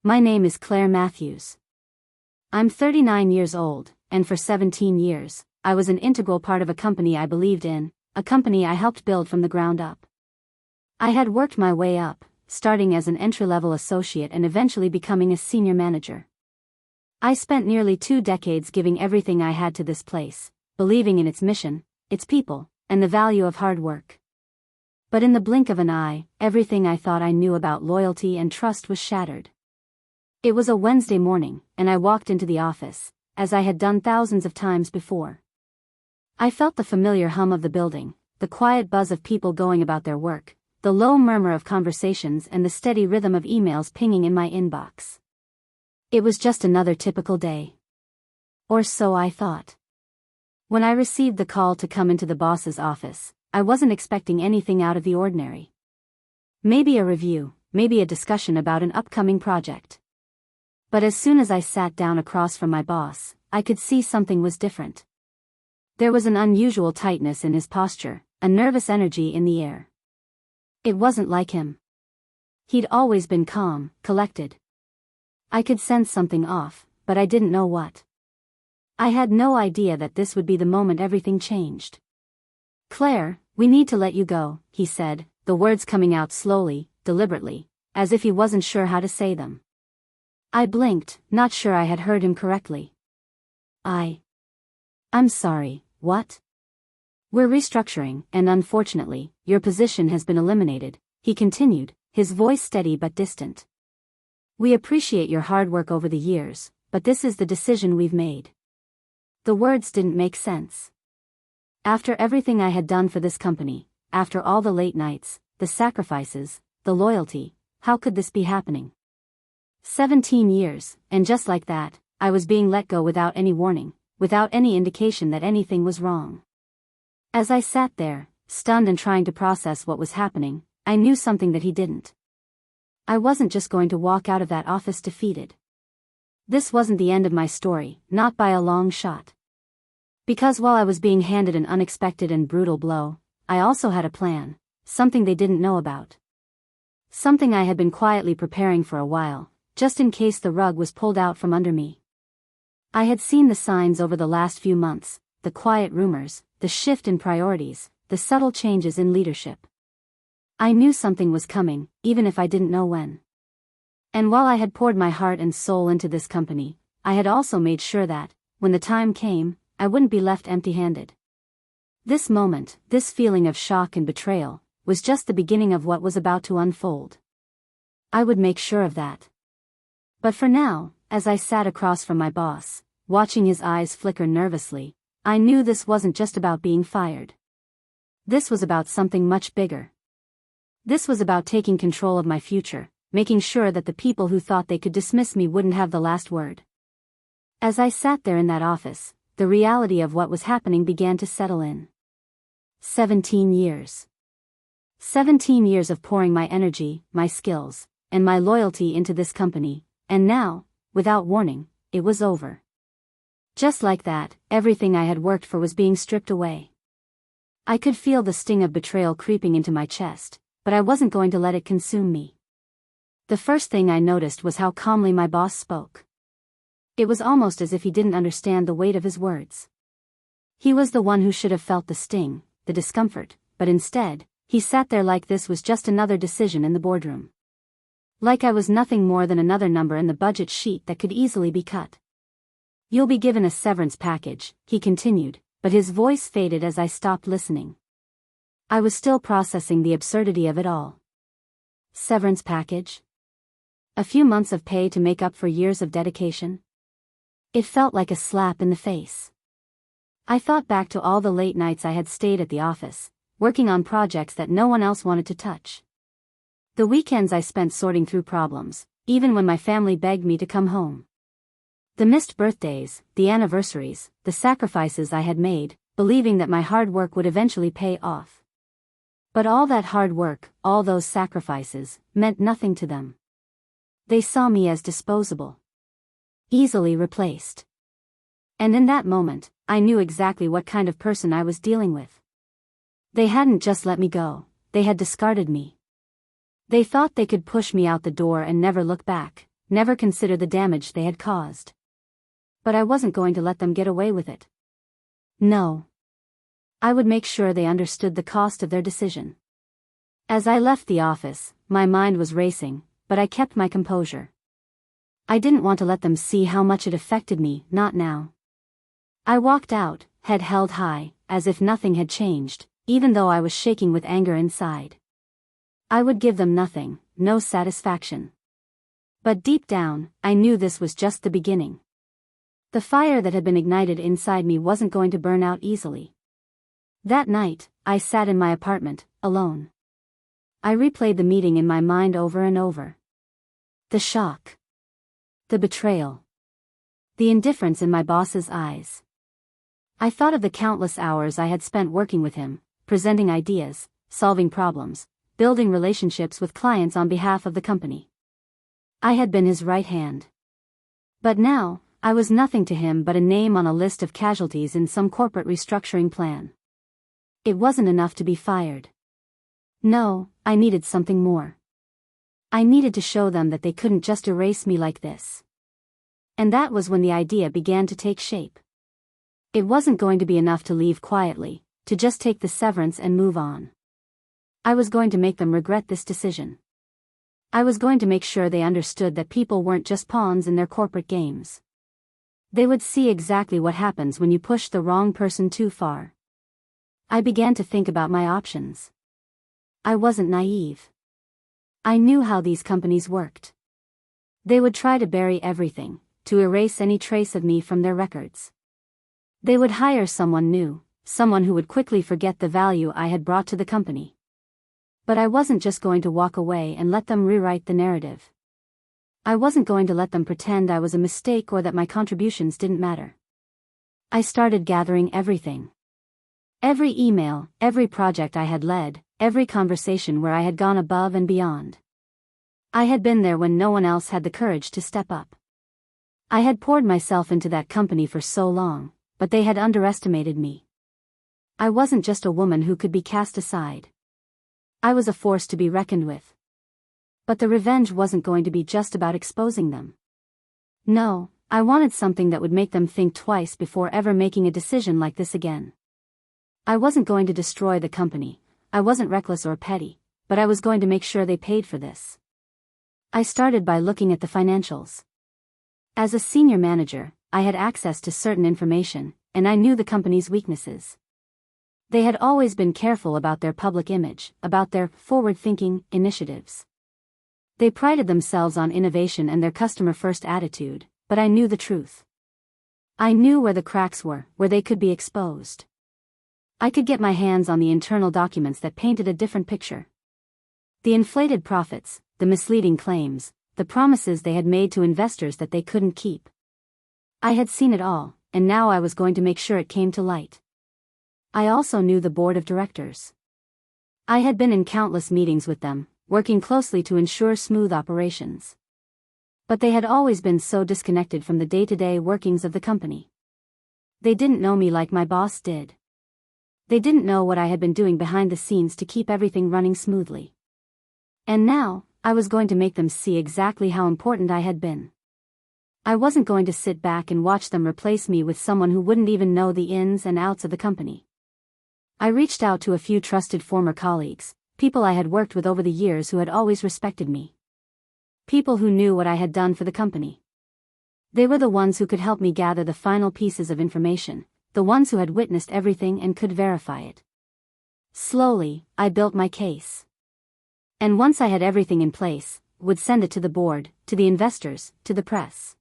My name is Claire Matthews. I'm 39 years old, and for 17 years, I was an integral part of a company I believed in, a company I helped build from the ground up. I had worked my way up, starting as an entry-level associate and eventually becoming a senior manager. I spent nearly 2 decades giving everything I had to this place, believing in its mission, its people, and the value of hard work. But in the blink of an eye, everything I thought I knew about loyalty and trust was shattered. It was a Wednesday morning, and I walked into the office, as I had done thousands of times before. I felt the familiar hum of the building, the quiet buzz of people going about their work, the low murmur of conversations and the steady rhythm of emails pinging in my inbox. It was just another typical day. Or so I thought. When I received the call to come into the boss's office, I wasn't expecting anything out of the ordinary. Maybe a review, maybe a discussion about an upcoming project. But as soon as I sat down across from my boss, I could see something was different. There was an unusual tightness in his posture, a nervous energy in the air. It wasn't like him. He'd always been calm, collected. I could sense something off, but I didn't know what. I had no idea that this would be the moment everything changed. "Claire, we need to let you go," he said, the words coming out slowly, deliberately, as if he wasn't sure how to say them. I blinked, not sure I had heard him correctly. I'm sorry, what? "We're restructuring, and unfortunately, your position has been eliminated," he continued, his voice steady but distant. "We appreciate your hard work over the years, but this is the decision we've made." The words didn't make sense. After everything I had done for this company, after all the late nights, the sacrifices, the loyalty, how could this be happening? 17 years, and just like that, I was being let go without any warning, without any indication that anything was wrong. As I sat there, stunned and trying to process what was happening, I knew something that he didn't. I wasn't just going to walk out of that office defeated. This wasn't the end of my story, not by a long shot. Because while I was being handed an unexpected and brutal blow, I also had a plan, something they didn't know about. Something I had been quietly preparing for a while, just in case the rug was pulled out from under me. I had seen the signs over the last few months, the quiet rumors, the shift in priorities, the subtle changes in leadership. I knew something was coming, even if I didn't know when. And while I had poured my heart and soul into this company, I had also made sure that, when the time came, I wouldn't be left empty-handed. This moment, this feeling of shock and betrayal, was just the beginning of what was about to unfold. I would make sure of that. But for now, as I sat across from my boss, watching his eyes flicker nervously, I knew this wasn't just about being fired. This was about something much bigger. This was about taking control of my future, making sure that the people who thought they could dismiss me wouldn't have the last word. As I sat there in that office, the reality of what was happening began to settle in. 17 years. 17 years of pouring my energy, my skills, and my loyalty into this company, and now, without warning, it was over. Just like that, everything I had worked for was being stripped away. I could feel the sting of betrayal creeping into my chest, but I wasn't going to let it consume me. The first thing I noticed was how calmly my boss spoke. It was almost as if he didn't understand the weight of his words. He was the one who should have felt the sting, the discomfort, but instead, he sat there like this was just another decision in the boardroom. Like I was nothing more than another number in the budget sheet that could easily be cut. "You'll be given a severance package," he continued, but his voice faded as I stopped listening. I was still processing the absurdity of it all. Severance package? A few months of pay to make up for years of dedication? It felt like a slap in the face. I thought back to all the late nights I had stayed at the office, working on projects that no one else wanted to touch. The weekends I spent sorting through problems, even when my family begged me to come home. The missed birthdays, the anniversaries, the sacrifices I had made, believing that my hard work would eventually pay off. But all that hard work, all those sacrifices, meant nothing to them. They saw me as disposable. Easily replaced. And in that moment, I knew exactly what kind of person I was dealing with. They hadn't just let me go, they had discarded me. They thought they could push me out the door and never look back, never consider the damage they had caused. But I wasn't going to let them get away with it. No. I would make sure they understood the cost of their decision. As I left the office, my mind was racing, but I kept my composure. I didn't want to let them see how much it affected me, not now. I walked out, head held high, as if nothing had changed, even though I was shaking with anger inside. I would give them nothing, no satisfaction. But deep down, I knew this was just the beginning. The fire that had been ignited inside me wasn't going to burn out easily. That night, I sat in my apartment, alone. I replayed the meeting in my mind over and over. The shock. The betrayal. The indifference in my boss's eyes. I thought of the countless hours I had spent working with him, presenting ideas, solving problems, building relationships with clients on behalf of the company. I had been his right hand. But now, I was nothing to him but a name on a list of casualties in some corporate restructuring plan. It wasn't enough to be fired. No, I needed something more. I needed to show them that they couldn't just erase me like this. And that was when the idea began to take shape. It wasn't going to be enough to leave quietly, to just take the severance and move on. I was going to make them regret this decision. I was going to make sure they understood that people weren't just pawns in their corporate games. They would see exactly what happens when you push the wrong person too far. I began to think about my options. I wasn't naive. I knew how these companies worked. They would try to bury everything, to erase any trace of me from their records. They would hire someone new, someone who would quickly forget the value I had brought to the company. But I wasn't just going to walk away and let them rewrite the narrative. I wasn't going to let them pretend I was a mistake or that my contributions didn't matter. I started gathering everything. Every email, every project I had led, every conversation where I had gone above and beyond. I had been there when no one else had the courage to step up. I had poured myself into that company for so long, but they had underestimated me. I wasn't just a woman who could be cast aside. I was a force to be reckoned with. But the revenge wasn't going to be just about exposing them. No, I wanted something that would make them think twice before ever making a decision like this again. I wasn't going to destroy the company, I wasn't reckless or petty, but I was going to make sure they paid for this. I started by looking at the financials. As a senior manager, I had access to certain information, and I knew the company's weaknesses. They had always been careful about their public image, about their forward-thinking initiatives. They prided themselves on innovation and their customer-first attitude, but I knew the truth. I knew where the cracks were, where they could be exposed. I could get my hands on the internal documents that painted a different picture. The inflated profits, the misleading claims, the promises they had made to investors that they couldn't keep. I had seen it all, and now I was going to make sure it came to light. I also knew the board of directors. I had been in countless meetings with them, working closely to ensure smooth operations. But they had always been so disconnected from the day-to-day workings of the company. They didn't know me like my boss did. They didn't know what I had been doing behind the scenes to keep everything running smoothly. And now, I was going to make them see exactly how important I had been. I wasn't going to sit back and watch them replace me with someone who wouldn't even know the ins and outs of the company. I reached out to a few trusted former colleagues, people I had worked with over the years who had always respected me. People who knew what I had done for the company. They were the ones who could help me gather the final pieces of information, the ones who had witnessed everything and could verify it. Slowly, I built my case. And once I had everything in place, would send it to the board, to the investors, to the press.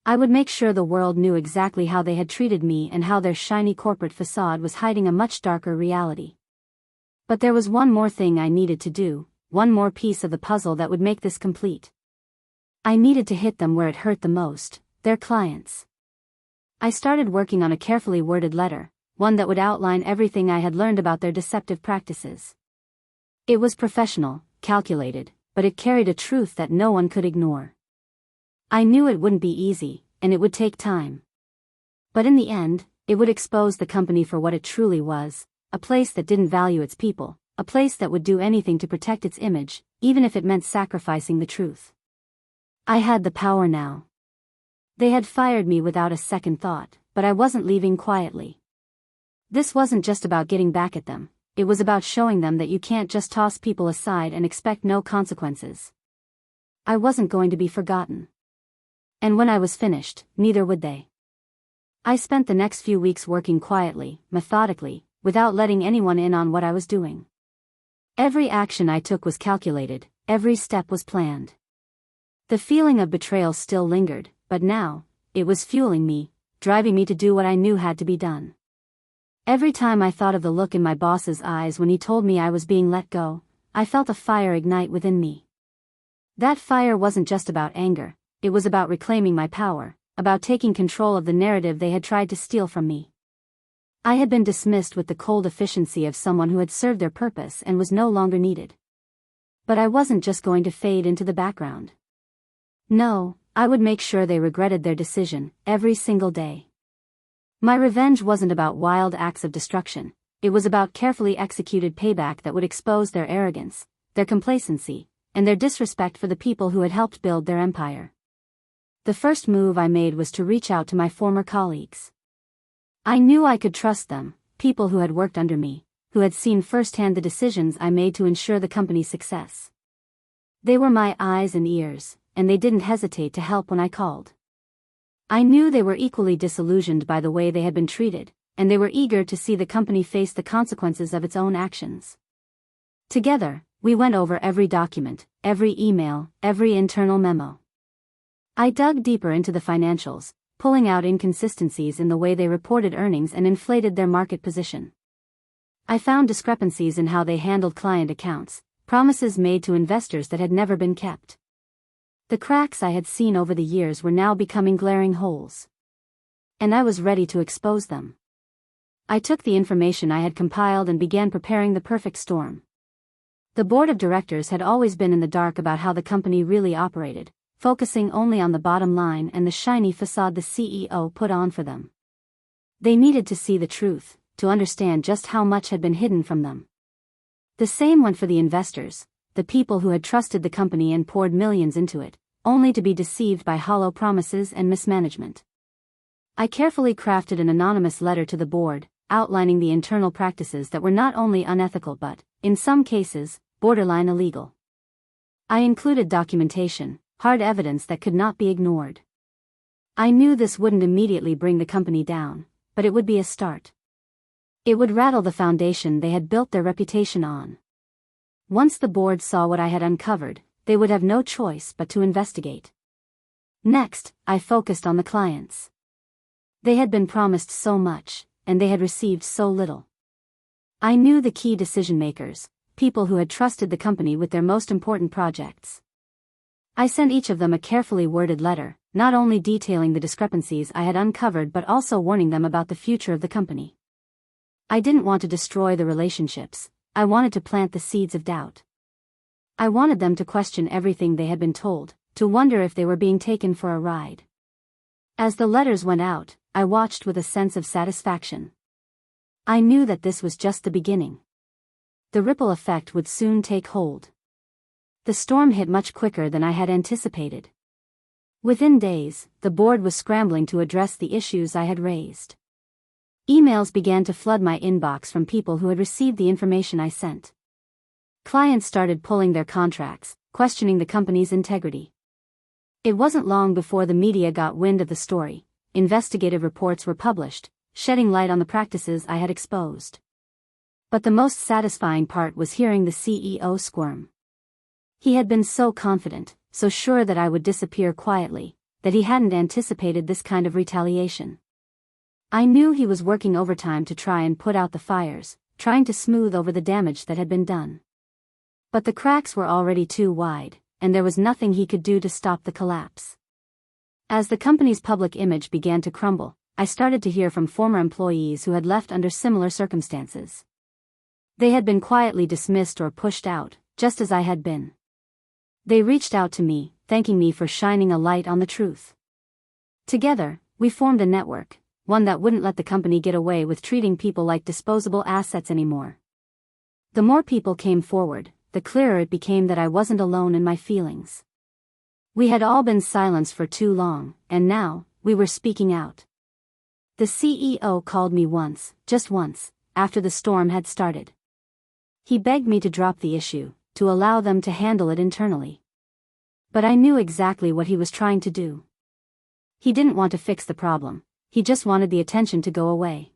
I would make sure the world knew exactly how they had treated me and how their shiny corporate facade was hiding a much darker reality. But there was one more thing I needed to do, one more piece of the puzzle that would make this complete. I needed to hit them where it hurt the most, their clients. I started working on a carefully worded letter, one that would outline everything I had learned about their deceptive practices. It was professional, calculated, but it carried a truth that no one could ignore. I knew it wouldn't be easy, and it would take time. But in the end, it would expose the company for what it truly was, a place that didn't value its people, a place that would do anything to protect its image, even if it meant sacrificing the truth. I had the power now. They had fired me without a second thought, but I wasn't leaving quietly. This wasn't just about getting back at them, it was about showing them that you can't just toss people aside and expect no consequences. I wasn't going to be forgotten. And when I was finished, neither would they. I spent the next few weeks working quietly, methodically, without letting anyone in on what I was doing. Every action I took was calculated, every step was planned. The feeling of betrayal still lingered, but now, it was fueling me, driving me to do what I knew had to be done. Every time I thought of the look in my boss's eyes when he told me I was being let go, I felt a fire ignite within me. That fire wasn't just about anger, it was about reclaiming my power, about taking control of the narrative they had tried to steal from me. I had been dismissed with the cold efficiency of someone who had served their purpose and was no longer needed. But I wasn't just going to fade into the background. No, I would make sure they regretted their decision, every single day. My revenge wasn't about wild acts of destruction, it was about carefully executed payback that would expose their arrogance, their complacency, and their disrespect for the people who had helped build their empire. The first move I made was to reach out to my former colleagues. I knew I could trust them, people who had worked under me, who had seen firsthand the decisions I made to ensure the company's success. They were my eyes and ears, and they didn't hesitate to help when I called. I knew they were equally disillusioned by the way they had been treated, and they were eager to see the company face the consequences of its own actions. Together, we went over every document, every email, every internal memo. I dug deeper into the financials, pulling out inconsistencies in the way they reported earnings and inflated their market position. I found discrepancies in how they handled client accounts, promises made to investors that had never been kept. The cracks I had seen over the years were now becoming glaring holes. And I was ready to expose them. I took the information I had compiled and began preparing the perfect storm. The board of directors had always been in the dark about how the company really operated, focusing only on the bottom line and the shiny facade the CEO put on for them. They needed to see the truth, to understand just how much had been hidden from them. The same went for the investors, the people who had trusted the company and poured millions into it, only to be deceived by hollow promises and mismanagement. I carefully crafted an anonymous letter to the board, outlining the internal practices that were not only unethical but, in some cases, borderline illegal. I included documentation, hard evidence that could not be ignored. I knew this wouldn't immediately bring the company down, but it would be a start. It would rattle the foundation they had built their reputation on. Once the board saw what I had uncovered, they would have no choice but to investigate. Next, I focused on the clients. They had been promised so much, and they had received so little. I knew the key decision-makers, people who had trusted the company with their most important projects. I sent each of them a carefully worded letter, not only detailing the discrepancies I had uncovered but also warning them about the future of the company. I didn't want to destroy the relationships, I wanted to plant the seeds of doubt. I wanted them to question everything they had been told, to wonder if they were being taken for a ride. As the letters went out, I watched with a sense of satisfaction. I knew that this was just the beginning. The ripple effect would soon take hold. The storm hit much quicker than I had anticipated. Within days, the board was scrambling to address the issues I had raised. Emails began to flood my inbox from people who had received the information I sent. Clients started pulling their contracts, questioning the company's integrity. It wasn't long before the media got wind of the story. Investigative reports were published, shedding light on the practices I had exposed. But the most satisfying part was hearing the CEO squirm. He had been so confident, so sure that I would disappear quietly, that he hadn't anticipated this kind of retaliation. I knew he was working overtime to try and put out the fires, trying to smooth over the damage that had been done. But the cracks were already too wide, and there was nothing he could do to stop the collapse. As the company's public image began to crumble, I started to hear from former employees who had left under similar circumstances. They had been quietly dismissed or pushed out, just as I had been. They reached out to me, thanking me for shining a light on the truth. Together, we formed a network, one that wouldn't let the company get away with treating people like disposable assets anymore. The more people came forward, the clearer it became that I wasn't alone in my feelings. We had all been silenced for too long, and now, we were speaking out. The CEO called me once, just once, after the storm had started. He begged me to drop the issue, to allow them to handle it internally. But I knew exactly what he was trying to do. He didn't want to fix the problem, he just wanted the attention to go away.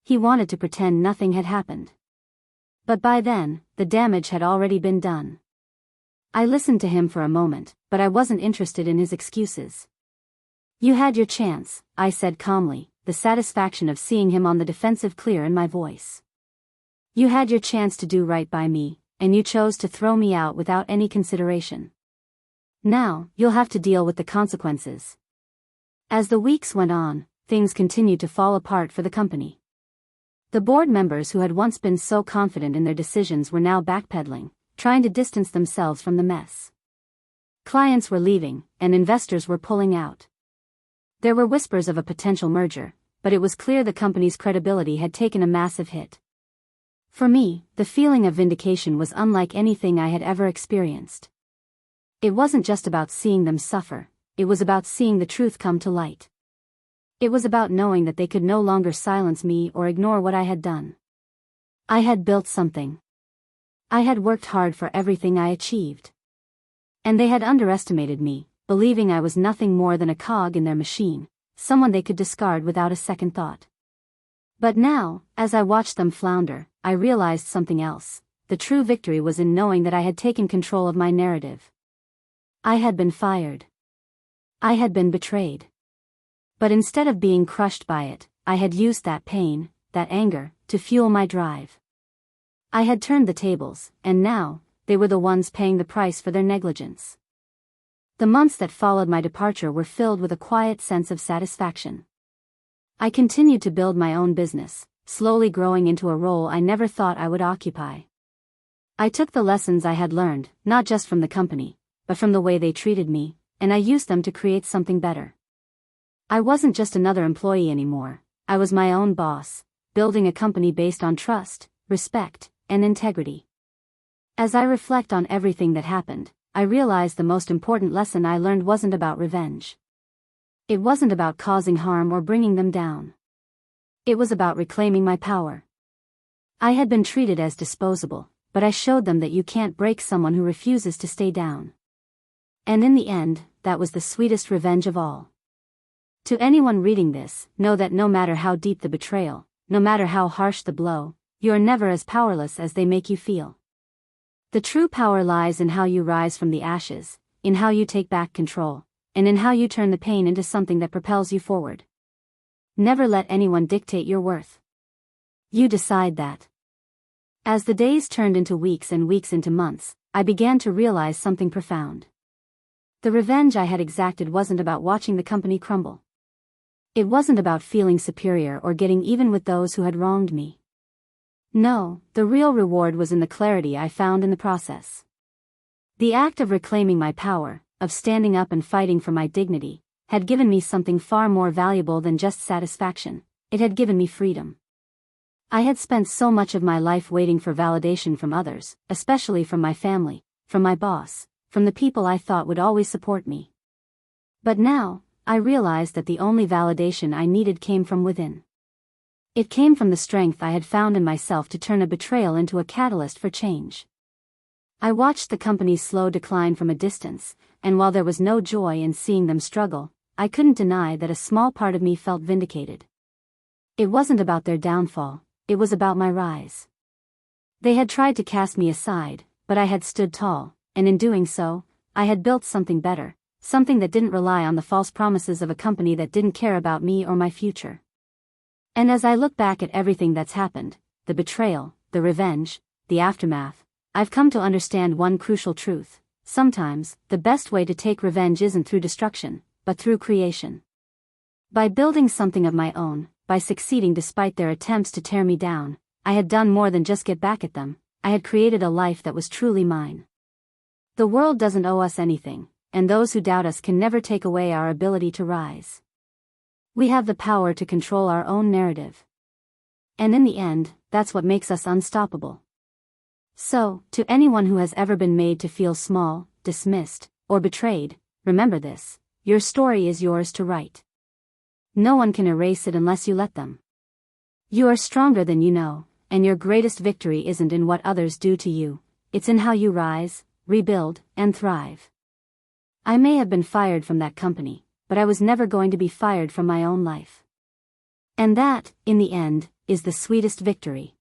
He wanted to pretend nothing had happened. But by then, the damage had already been done. I listened to him for a moment, but I wasn't interested in his excuses. You had your chance, I said calmly, the satisfaction of seeing him on the defensive clear in my voice. You had your chance to do right by me, and you chose to throw me out without any consideration. Now, you'll have to deal with the consequences. As the weeks went on, things continued to fall apart for the company. The board members who had once been so confident in their decisions were now backpedaling, trying to distance themselves from the mess. Clients were leaving, and investors were pulling out. There were whispers of a potential merger, but it was clear the company's credibility had taken a massive hit. For me, the feeling of vindication was unlike anything I had ever experienced. It wasn't just about seeing them suffer, it was about seeing the truth come to light. It was about knowing that they could no longer silence me or ignore what I had done. I had built something. I had worked hard for everything I achieved. And they had underestimated me, believing I was nothing more than a cog in their machine, someone they could discard without a second thought. But now, as I watched them flounder, I realized something else. The true victory was in knowing that I had taken control of my narrative. I had been fired. I had been betrayed. But instead of being crushed by it, I had used that pain, that anger, to fuel my drive. I had turned the tables, and now, they were the ones paying the price for their negligence. The months that followed my departure were filled with a quiet sense of satisfaction. I continued to build my own business, slowly growing into a role I never thought I would occupy. I took the lessons I had learned, not just from the company, but from the way they treated me, and I used them to create something better. I wasn't just another employee anymore, I was my own boss, building a company based on trust, respect, and integrity. As I reflect on everything that happened, I realize the most important lesson I learned wasn't about revenge. It wasn't about causing harm or bringing them down. It was about reclaiming my power. I had been treated as disposable, but I showed them that you can't break someone who refuses to stay down. And in the end, that was the sweetest revenge of all. To anyone reading this, know that no matter how deep the betrayal, no matter how harsh the blow, you are never as powerless as they make you feel. The true power lies in how you rise from the ashes, in how you take back control, and in how you turn the pain into something that propels you forward. Never let anyone dictate your worth. You decide that. As the days turned into weeks and weeks into months, I began to realize something profound. The revenge I had exacted wasn't about watching the company crumble. It wasn't about feeling superior or getting even with those who had wronged me. No, the real reward was in the clarity I found in the process. The act of reclaiming my power, of standing up and fighting for my dignity, had given me something far more valuable than just satisfaction. It had given me freedom. I had spent so much of my life waiting for validation from others, especially from my family, from my boss, from the people I thought would always support me. But now, I realized that the only validation I needed came from within. It came from the strength I had found in myself to turn a betrayal into a catalyst for change. I watched the company's slow decline from a distance, and while there was no joy in seeing them struggle, I couldn't deny that a small part of me felt vindicated. It wasn't about their downfall, it was about my rise. They had tried to cast me aside, but I had stood tall, and in doing so, I had built something better, something that didn't rely on the false promises of a company that didn't care about me or my future. And as I look back at everything that's happened, the betrayal, the revenge, the aftermath, I've come to understand one crucial truth. Sometimes, the best way to take revenge isn't through destruction, but through creation. By building something of my own, by succeeding despite their attempts to tear me down, I had done more than just get back at them, I had created a life that was truly mine. The world doesn't owe us anything, and those who doubt us can never take away our ability to rise. We have the power to control our own narrative. And in the end, that's what makes us unstoppable. So, to anyone who has ever been made to feel small, dismissed, or betrayed, remember this: your story is yours to write. No one can erase it unless you let them. You are stronger than you know, and your greatest victory isn't in what others do to you, it's in how you rise, rebuild, and thrive. I may have been fired from that company, but I was never going to be fired from my own life. And that, in the end, is the sweetest victory.